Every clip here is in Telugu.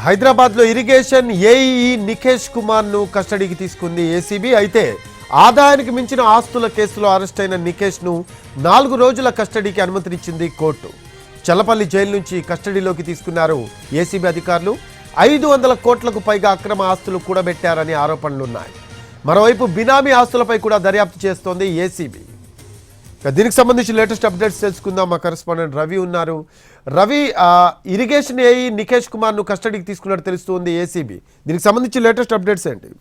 హైదరాబాద్ లో ఇరిగేషన్ ఏఈ నిఖేష్ కుమార్ ను కస్టడీకి తీసుకుంది ఏసీబీ. అయితే ఆదాయానికి మించిన ఆస్తుల కేసులో అరెస్ట్ అయిన నిఖేష్ ను 4 రోజుల కస్టడీకి అనుమతినిచ్చింది కోర్టు. చల్లపల్లి జైలు నుంచి కస్టడీలోకి తీసుకున్నారు ఏసీబీ అధికారులు. 500 కోట్లకు పైగా అక్రమ ఆస్తులు కూడబెట్టారని ఆరోపణలున్నాయి. మరోవైపు బినామీ ఆస్తులపై కూడా దర్యాప్తు చేస్తోంది ఏసీబీ. దీనికి సంబంధించి లేటెస్ట్ అప్డేట్స్ తెలుసుకుందాం. మా కరెస్పాండెంట్ రవి ఉన్నారు. రవి, ఇరిగేషన్ ఏఈ నిఖేష్ కుమార్ ను కస్టడీకి తీసుకున్నట్టు తెలుస్తుంది ఏసీబీ. దీనికి సంబంధించి లేటెస్ట్ అప్డేట్స్ ఏంటి?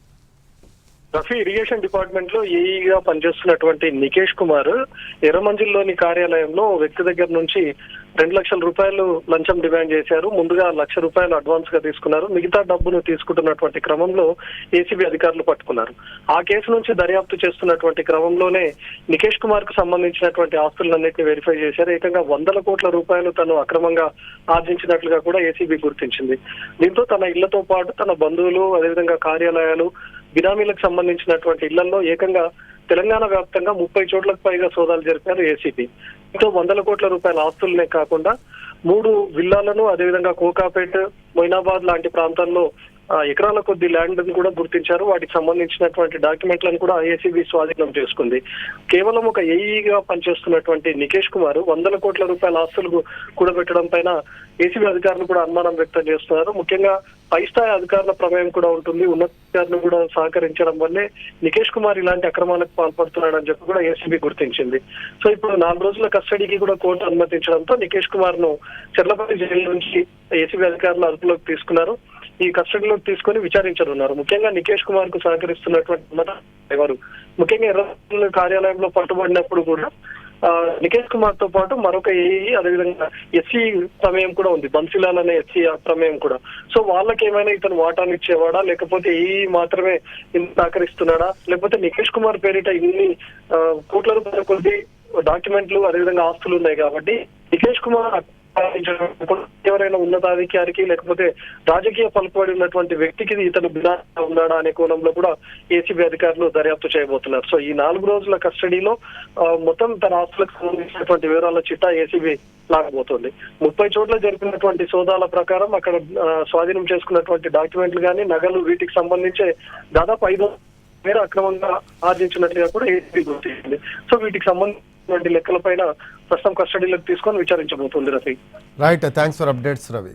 రఫీ, ఇరిగేషన్ డిపార్ట్మెంట్ లో ఏఈగా పనిచేస్తున్నటువంటి నిఖేష్ కుమార్ ఎర్రమంజిల్లోని కార్యాలయంలో వ్యక్తి దగ్గర నుంచి 2 లక్షల రూపాయలు లంచం డిమాండ్ చేశారు. ముందుగా 1 లక్ష రూపాయలు అడ్వాన్స్ గా తీసుకున్నారు. మిగతా డబ్బును తీసుకుంటున్నటువంటి క్రమంలో ఏసీబీ అధికారులు పట్టుకున్నారు. ఆ కేసు నుంచి దర్యాప్తు చేస్తున్నటువంటి క్రమంలోనే నిఖేష్ కుమార్ కు సంబంధించినటువంటి ఆస్తులన్నింటినీ వెరిఫై చేశారు. ఏకంగా 100 కోట్ల రూపాయలు తను అక్రమంగా ఆర్జించినట్లుగా కూడా ఏసీబీ గుర్తించింది. దీంతో తన ఇళ్లతో పాటు తన బంధువులు, అదేవిధంగా కార్యాలయాలు, బినామీలకు సంబంధించినటువంటి ఇళ్లలో ఏకంగా తెలంగాణ వ్యాప్తంగా 30 చోట్లకు పైగా సోదాలు జరిపారు ఏసీబీ. ఇంతో 100 కోట్ల రూపాయల ఆస్తులనే కాకుండా 3 విల్లాలను, అదేవిధంగా కోకాపేట్, మొయినాబాద్ లాంటి ప్రాంతాల్లో ఎకరాల కొద్ది ల్యాండ్ కూడా గుర్తించారు. వాటికి సంబంధించినటువంటి డాక్యుమెంట్లను కూడా ఏసీబీ స్వాధీనం చేసుకుంది. కేవలం ఒక ఏఈగా పనిచేస్తున్నటువంటి నిఖేష్ కుమార్ 100 కోట్ల రూపాయల ఆస్తులు కూడబెట్టడం పైన ఏసీబీ అధికారులు కూడా అనుమానం వ్యక్తం చేస్తున్నారు. ముఖ్యంగా పై స్థాయి అధికారుల ప్రమేయం కూడా ఉంటుంది. ఉన్నతాధికారులు కూడా సహకరించడం వల్లే నిఖేష్ కుమార్ ఇలాంటి అక్రమాలకు పాల్పడుతున్నాడని చెప్పి కూడా ఏసీబీ గుర్తించింది. సో ఇప్పుడు 4 రోజుల కస్టడీకి కూడా కోర్టు అనుమతించడంతో నిఖేష్ కుమార్ ను చర్లపల్లి జైలు నుంచి ఏసీబీ అధికారులు అదుపులోకి తీసుకున్నారు. ఈ కస్టడీలోకి తీసుకుని విచారించనున్నారు. ముఖ్యంగా నిఖేష్ కుమార్ కు సహకరిస్తున్నటువంటి ఎవరు, ముఖ్యంగా ఎర్ర కార్యాలయంలో పట్టుబడినప్పుడు కూడా నిఖేష్ కుమార్ తో పాటు మరొక ఏఈ, అదేవిధంగా ఎస్సీ ప్రమేయం కూడా ఉంది. బన్సీలాల్ అనే ఎస్సీ ప్రమేయం కూడా. సో వాళ్ళకి ఏమైనా ఇతను వాటాను ఇచ్చేవాడా, లేకపోతే ఏఈ మాత్రమే సహకరిస్తున్నాడా, లేకపోతే నిఖేష్ కుమార్ పేరిట ఇన్ని కోట్ల రూపాయల కొద్ది డాక్యుమెంట్లు, అదేవిధంగా ఆస్తులు ఉన్నాయి కాబట్టి నిఖేష్ కుమార్ ఎవరైనా ఉన్నతాధికారికి లేకపోతే రాజకీయ పలుకుబడి ఉన్నటువంటి వ్యక్తికి ఇతను బినామీగా ఉన్నాడా అనే కోణంలో కూడా ఏసీబీ అధికారులు దర్యాప్తు చేయబోతున్నారు. సో ఈ 4 రోజుల కస్టడీలో మొత్తం తన ఆస్తులకు సంబంధించినటువంటి వివరాల చిట్టా ఏసీబీ లాగబోతోంది. 30 చోట్ల జరిపినటువంటి సోదాల ప్రకారం అక్కడ స్వాధీనం చేసుకున్నటువంటి డాక్యుమెంట్లు కానీ, నగలు, వీటికి సంబంధించి దాదాపు 500 మేర అక్రమంగా ఆర్జించినట్లుగా కూడా ఏసీబీ గుర్తించింది. సో వీటికి సంబంధించినటువంటి లెక్కలపైన ప్రస్తుతం కస్టడీలోకి తీసుకొని విచారించబోతుంది. Rafi, right, thanks for updates Ravi.